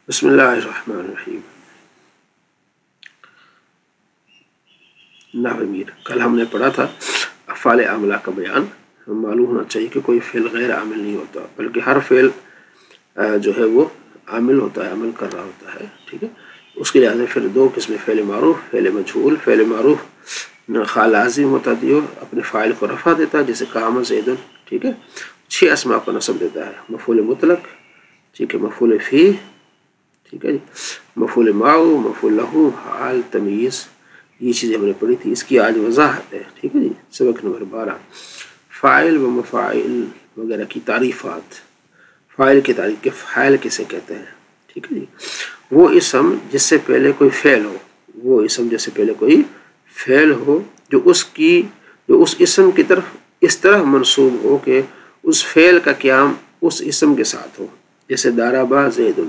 بسم اللہ الرحمن الرحیم۔ نحو میر، کل ہم نے پڑھا تھا افعال عاملہ کا بیان۔ معلوم ہونا چاہیے کہ کوئی فعل غیر عامل نہیں ہوتا، بلکہ ہر فعل جو ہے وہ عامل ہوتا ہے، عمل کر رہا ہوتا ہے، ٹھیک ہے۔ اس کے لحاظ سے پھر دو قسم، فعل معروف، فعل مجہول۔ فعل معروف خا لازم ہوتا ہے اور اپنے فاعل کو رفع دیتا ہے، جیسے قام زید، ٹھیک ہے۔ 6 اسماء کو نصب دیتا ہے، مفعول مطلق، ٹھیک ہے، مفعول فی، ٹھیک ہے جی، مفعول معه، مفعول له، حال، تمییز۔ یہ چیزیں ہم نے پڑھی تھی، اس کی آج وضاحت ہے، ٹھیک ہے جی۔ سبق نمبر 12، فاعل و مفاعل وغیرہ کی تعریفات۔ فاعل کی تعریف کے فاعل کسے کہتے ہیں، ٹھیک ہے جی۔ وہ اسم جس سے پہلے کوئی فعل ہو، وہ اسم جس سے پہلے کوئی فعل ہو جو اس اسم کی طرف اس طرح منسوب ہو کہ اس فعل کا قیام اس اسم کے ساتھ ہو، جیسے ضرب زید۔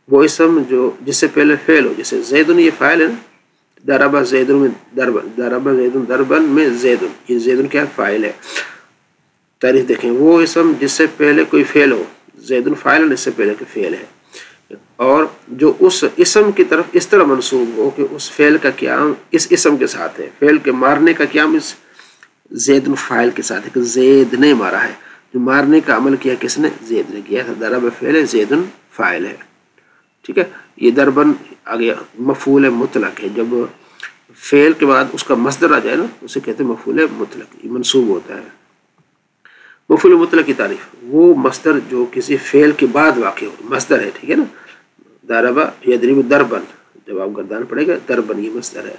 وہ اسم جو جس سے پہلے فعل ہو، جیسے زید، یہ فاعل ہے نا، ضرب زید میں ضرب زید ضربن میں زید، یہ زید کیا فاعل ہے۔ تعریف دیکھیں، وہ اسم جس سے پہلے کوئی فعل ہو، زید فاعل ہے، اس سے پہلے کوئی فعل ہے، اور جو اس اسم کی طرف اس طرح منسوب ہو کہ اس فعل کا قیام اس اسم کے ساتھ ہے۔ فعل کے مارنے کا قیام اس زید فاعل کے ساتھ ہے، کہ زید نے مارا ہے، جو مارنے کا عمل کیا کس نے، زید نے کیا تھا۔ ضرب فعل ہے، زید فاعل ہے، ٹھیک ہے۔ یہ ضربن آگے مفعول مطلق ہے، جب فعل کے بعد اس کا مصدر آ جائے نا، اسے کہتے ہیں مفعول مطلق، یہ منصوب ہوتا ہے۔ مفعول مطلق کی تعریف، وہ مصدر جو کسی فعل کے بعد واقع ہو، مصدر ہے، ٹھیک ہے نا۔ ضرب یضرب ضربن، جب آپ گردان پڑے گا، ضربن یہ مصدر ہے۔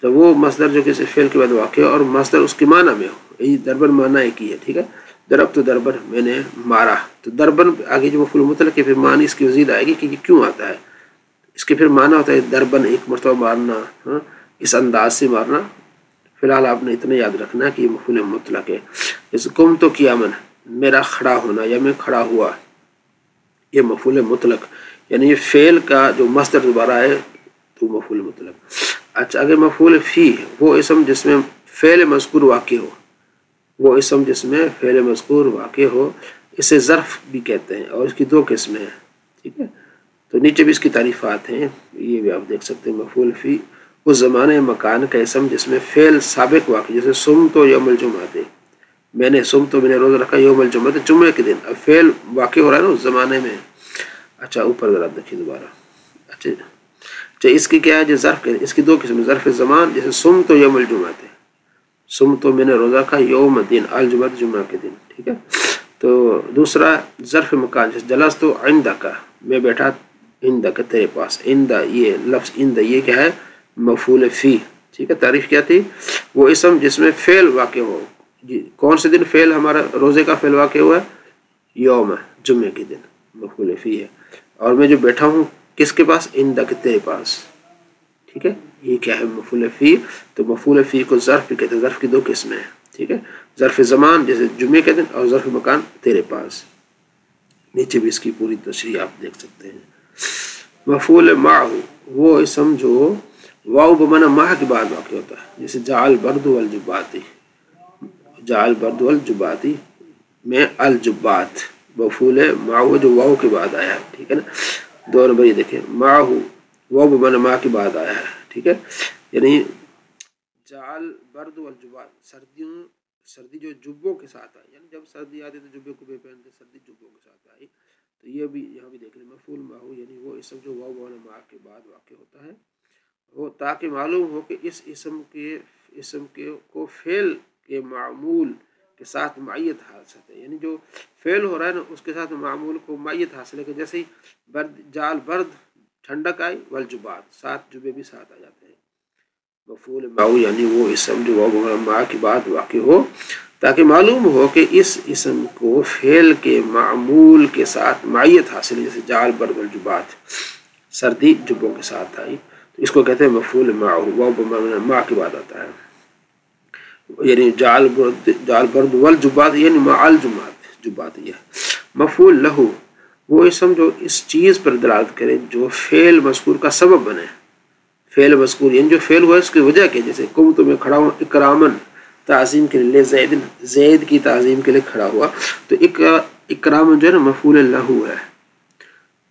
تو وہ مصدر جو کسی فعل کے بعد واقع ہو اور مصدر اس کی معنی میں ہو، یہ ضربن معنی ایک ہی ہے، ٹھیک ہے۔ ضرب تو ضربن، میں نے مارا، تو ضربن آگے جو مفعول مطلق ہے، پھر معنی اس کی مزید آئے گی کہ یہ کیوں آتا ہے۔ اس کے پھر معنی ہوتا ہے ضربن، ایک مرتبہ مارنا، اس انداز سے مارنا۔ فی الحال آپ نے اتنا یاد رکھنا کہ یہ مفعول مطلق ہے۔ جیسے قم تو قیامن، میرا کھڑا ہونا یا میں کھڑا ہوا، یہ مفعول مطلق، یعنی یہ فعل کا جو مصدر دوبارہ ہے تو مفعول مطلق۔ اچھا، اگر مفعول فی، وہ اسم جس میں فعل مذکور واقع ہو، وہ اسم جس میں فعل مذکور واقع ہو، اسے ظرف بھی کہتے ہیں، اور اس کی 2 قسمیں ہیں، ٹھیک ہے۔ تو نیچے بھی اس کی تعریفات ہیں، یہ بھی آپ دیکھ سکتے ہیں۔ مفعول فی اس زمانے مکان کا اسم جس میں فعل سابق واقع، جیسے سم تو یوم الجمعہ، میں نے سم تو میں نے روزہ رکھا یوم الجمعہ، جمعے کے دن، اب فعل واقع ہو رہا ہے نا اس زمانے میں۔ اچھا، اوپر ذرا دیکھیے دوبارہ۔ اچھا، اس کی کیا ہے جو ظرف، اس کی 2 قسم، ظرف زمان، جیسے سم تو یوم الجمعہ، سم تو میں نے روزہ کا یوم دن، الجمعہ جمعہ کے دن، ٹھیک ہے۔ تو دوسرا ظرف مکان، جیسے جلس تو عندک، میں بیٹھا عندک تیرے پاس، عند، یہ لفظ عند یہ کیا ہے، مفعول فی، ٹھیک ہے۔ تعریف کیا تھی، وہ اسم جس میں فعل واقع ہو، کون سے دن فعل ہمارا روزے کا فعل واقع ہوا ہے، یوم، جمعے کے دن، مفعول فی ہے، اور میں جو بیٹھا ہوں کس کے پاس، عندک تیرے پاس، ٹھیک ہے۔ یہ کیا ہے، مفعول فی۔ تو مفعول فی کو ظرف بھی کہتے ہیں، ظرف کی 2 قسمیں ہیں، ٹھیک ہے۔ ظرف زمان جیسے جمعے کے دن، اور ظرف مکان تیرے پاس۔ نیچے بھی اس کی پوری تشریح آپ دیکھ سکتے ہیں۔ مفعول معہ، وہ اسم جو واو بمعنی مع کے بعد واقع ہوتا ہے، جیسے جاء البرد والجبات، جاء البرد والجبات میں الجبات، مفعول معہ جو واو کے بعد آیا ہے، ٹھیک ہے نا۔ 2 نمبر یہ دیکھیں، معہ واو بمعنی مع کے بعد آیا ہے، ٹھیک ہے، یعنی جاء البرد والجبات، سردی جو جبوں کے ساتھ آئی، یعنی جب سردی آتی تو جبے کو پہنتے، سردی جبوں کے ساتھ آئی، تو یہ بھی یہاں بھی دیکھ لیں، مفعول معہ یعنی وہ اسم جو واو بمعنی مع کے بعد واقع ہوتا ہے، وہ تاکہ معلوم ہو کہ اس اسم کو فعل کے معمول کے ساتھ معیت حاصل ہے، یعنی جو فعل ہو رہا ہے نا اس کے ساتھ معمول کو معیت حاصل ہے، کہ جیسے ہی جاء البرد، ٹھنڈک آئی، والجبات، 7 جبے بھی ساتھ آ جاتے ہیں۔ مفعول معہ یعنی وہ اسم جو واو بمعنی مع کے بعد واقع ہو، تاکہ معلوم ہو کہ اس اسم کو فعل کے معمول کے ساتھ معیت حاصل ہے، جیسے جاء البرد والجبات، سردی جبوں کے ساتھ آئی، تو اس کو کہتے ہیں مفعول معہ، واو بمعنی مع کے بعد آتا ہے، یعنی جاء البرد والجبات یعنی مع الجمعات، جبات یہ ہے۔ مفعول لہ، وہ اسم جو اس چیز پر دلالت کرے جو فعل مذکور کا سبب بنے، فعل مذکور یعنی جو فعل ہوا ہے اس کی وجہ کیا، جیسے قم تو میں کھڑا ہوں اکرامن، تعظیم کے لیے، زید کی تعظیم کے لیے کھڑا ہوا، تو اکرامن جو ہے نا مفعول لہ ہے،